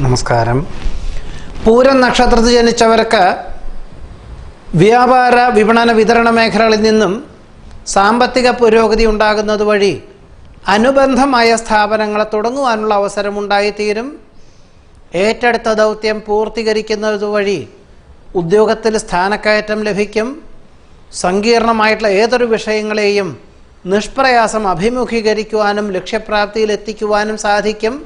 നമസ്കാരം. പൂരം നക്ഷത്രത്തിൽ ജനിച്ചവർക്ക് വ്യാപാര വിപണന വിതരണ മേഖലകളിൽ നിന്നും സാമ്പത്തിക പുരോഗതി ഉണ്ടാകുന്നത് വഴി അനുബന്ധമായ സ്ഥാപനങ്ങളെ തുടങ്ങുവാനുള്ള അവസരമുണ്ടായിത്തീരും. ഏറ്റെടുത്ത ദൗത്യം പൂർത്തീകരിക്കുന്നത് വഴി ഉദ്യോഗത്തിൽ സ്ഥാനക്കയറ്റം ലഭിക്കും. സങ്കീർണമായിട്ടുള്ള ഏതൊരു വിഷയങ്ങളെയും നിഷ്പ്രയാസം അഭിമുഖീകരിക്കുവാനും ലക്ഷ്യപ്രാപ്തിയിലെത്തിക്കുവാനും സാധിക്കും.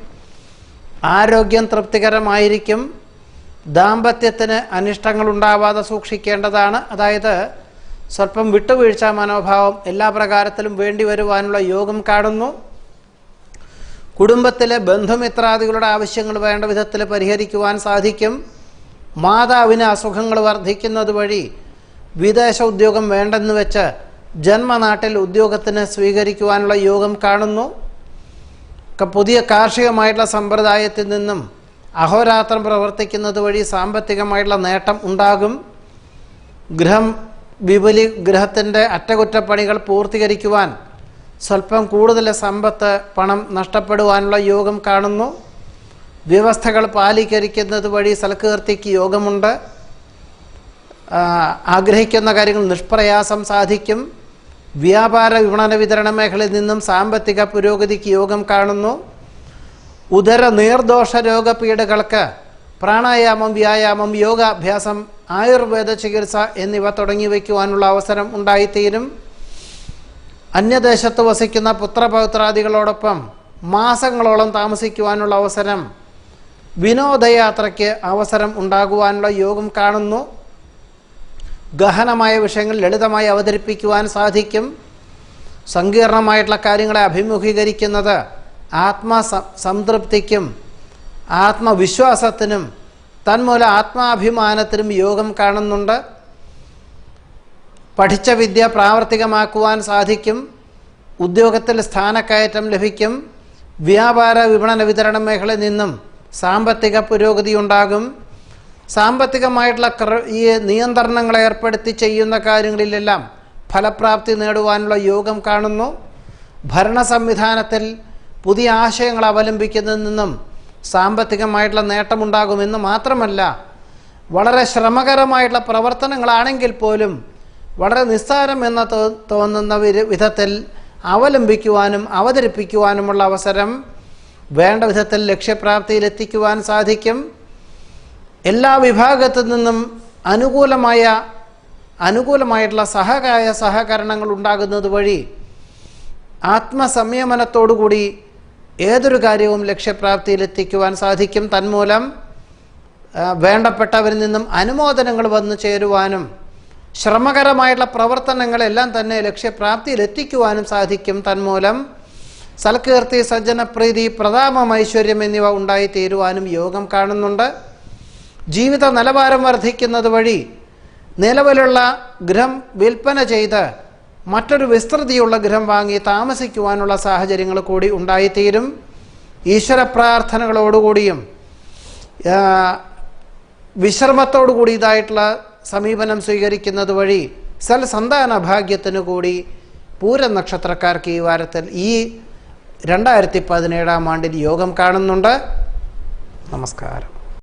ആരോഗ്യം തൃപ്തികരമായിരിക്കും. ദാമ്പത്യത്തിന് അനിഷ്ടങ്ങൾ ഉണ്ടാവാതെ സൂക്ഷിക്കേണ്ടതാണ്. അതായത് സ്വല്പം വിട്ടുവീഴ്ച മനോഭാവം എല്ലാ പ്രകാരത്തിലും വേണ്ടി വരുവാനുള്ള യോഗം കാണുന്നു. കുടുംബത്തിലെ ബന്ധുമിത്രാദികളുടെ ആവശ്യങ്ങൾ വേണ്ട വിധത്തിൽ പരിഹരിക്കുവാൻ സാധിക്കും. മാതാവിന് അസുഖങ്ങൾ വർദ്ധിക്കുന്നത് വഴി വിദേശ ഉദ്യോഗം വേണ്ടെന്ന് വെച്ച് ജന്മനാട്ടിൽ ഉദ്യോഗത്തിന് സ്വീകരിക്കുവാനുള്ള യോഗം കാണുന്നു. പുതിയ കാർഷികമായിട്ടുള്ള സമ്പ്രദായത്തിൽ നിന്നും അഹോരാത്രം പ്രവർത്തിക്കുന്നത് വഴി സാമ്പത്തികമായിട്ടുള്ള നേട്ടം ഉണ്ടാകും. ഗൃഹത്തിൻ്റെ അറ്റകുറ്റപ്പണികൾ പൂർത്തീകരിക്കുവാൻ സ്വല്പം കൂടുതൽ സമ്പത്ത് പണം നഷ്ടപ്പെടുവാനുള്ള യോഗം കാണുന്നു. വ്യവസ്ഥകൾ പാലിക്കരിക്കുന്നത് വഴി സൽകീർത്തിക്ക് യോഗമുണ്ട്. ആഗ്രഹിക്കുന്ന കാര്യങ്ങൾ നിഷ്പ്രയാസം സാധിക്കും. വ്യാപാര വിപണന വിതരണ മേഖലയിൽ നിന്നും സാമ്പത്തിക പുരോഗതിക്ക് യോഗം കാണുന്നു. ഉദര നീർദോഷ രോഗപീഠകൾക്ക് പ്രാണായാമം, വ്യായാമം, യോഗാഭ്യാസം, ആയുർവേദ ചികിത്സ എന്നിവ തുടങ്ങി വയ്ക്കുവാനുള്ള അവസരം ഉണ്ടായിത്തീരും. അന്യദേശത്ത് വസിക്കുന്ന പുത്രപൗത്രാദികളോടൊപ്പം മാസങ്ങളോളം താമസിക്കുവാനുള്ള അവസരം, വിനോദയാത്രയ്ക്ക് അവസരം ഉണ്ടാകുവാനുള്ള യോഗം കാണുന്നു. ഗഹനമായ വിഷയങ്ങൾ ലളിതമായി അവതരിപ്പിക്കുവാൻ സാധിക്കും. സങ്കീർണമായിട്ടുള്ള കാര്യങ്ങളെ അഭിമുഖീകരിക്കുന്നത് ആത്മസംതൃപ്തിക്കും ആത്മവിശ്വാസത്തിനും തന്മൂലം ആത്മാഭിമാനത്തിനും യോഗം കാണുന്നുണ്ട്. പഠിച്ച വിദ്യ പ്രാവർത്തികമാക്കുവാൻ സാധിക്കും. ഉദ്യോഗത്തിൽ സ്ഥാനക്കയറ്റം ലഭിക്കും. വ്യാപാര വിപണന വിതരണ മേഖലയിൽ നിന്നും സാമ്പത്തിക പുരോഗതി ഉണ്ടാകും. സാമ്പത്തികമായിട്ടുള്ള ഈ നിയന്ത്രണങ്ങൾ ഏർപ്പെടുത്തി ചെയ്യുന്ന കാര്യങ്ങളിലെല്ലാം ഫലപ്രാപ്തി നേടുവാനുള്ള യോഗം കാണുന്നു. ഭരണ സംവിധാനത്തിൽ പുതിയ ആശയങ്ങൾ അവലംബിക്കുന്നതിൽ നിന്നും സാമ്പത്തികമായിട്ടുള്ള നേട്ടമുണ്ടാകുമെന്ന് മാത്രമല്ല, വളരെ ശ്രമകരമായിട്ടുള്ള പ്രവർത്തനങ്ങളാണെങ്കിൽ പോലും വളരെ നിസ്സാരം എന്ന് തോന്നുന്ന വിധത്തിൽ അവലംബിക്കുവാനും അവതരിപ്പിക്കുവാനുമുള്ള അവസരം വേണ്ട വിധത്തിൽ ലക്ഷ്യപ്രാപ്തിയിലെത്തിക്കുവാൻ സാധിക്കും. എല്ലാ വിഭാഗത്തു നിന്നും അനുകൂലമായിട്ടുള്ള സഹകരണങ്ങൾ ഉണ്ടാകുന്നത് വഴി ആത്മസംയമനത്തോടുകൂടി ഏതൊരു കാര്യവും ലക്ഷ്യപ്രാപ്തിയിലെത്തിക്കുവാൻ സാധിക്കും. തന്മൂലം വേണ്ടപ്പെട്ടവരിൽ നിന്നും അനുമോദനങ്ങൾ വന്നു ചേരുവാനും ശ്രമകരമായിട്ടുള്ള പ്രവർത്തനങ്ങളെല്ലാം തന്നെ ലക്ഷ്യപ്രാപ്തിയിലെത്തിക്കുവാനും സാധിക്കും. തന്മൂലം സൽകീർത്തി, സജ്ജനപ്രീതി, പ്രതാപം, ഐശ്വര്യം എന്നിവ ഉണ്ടായിത്തീരുവാനും യോഗം കാണുന്നുണ്ട്. ജീവിത നിലവാരം വർദ്ധിക്കുന്നത് വഴി നിലവിലുള്ള ഗൃഹം വിൽപ്പന ചെയ്ത് മറ്റൊരു വിസ്തൃതിയുള്ള ഗൃഹം വാങ്ങി താമസിക്കുവാനുള്ള സാഹചര്യങ്ങൾ കൂടി ഉണ്ടായിത്തീരും. ഈശ്വര പ്രാർത്ഥനകളോടുകൂടിയും വിശ്രമത്തോടു കൂടിയതായിട്ടുള്ള സമീപനം സ്വീകരിക്കുന്നത് വഴി സൽസന്താന ഭാഗ്യത്തിനു കൂടി പൂരം നക്ഷത്രക്കാർക്ക് ഈ വാരത്തിൽ ഈ 2017 യോഗം കാണുന്നുണ്ട്. നമസ്കാരം.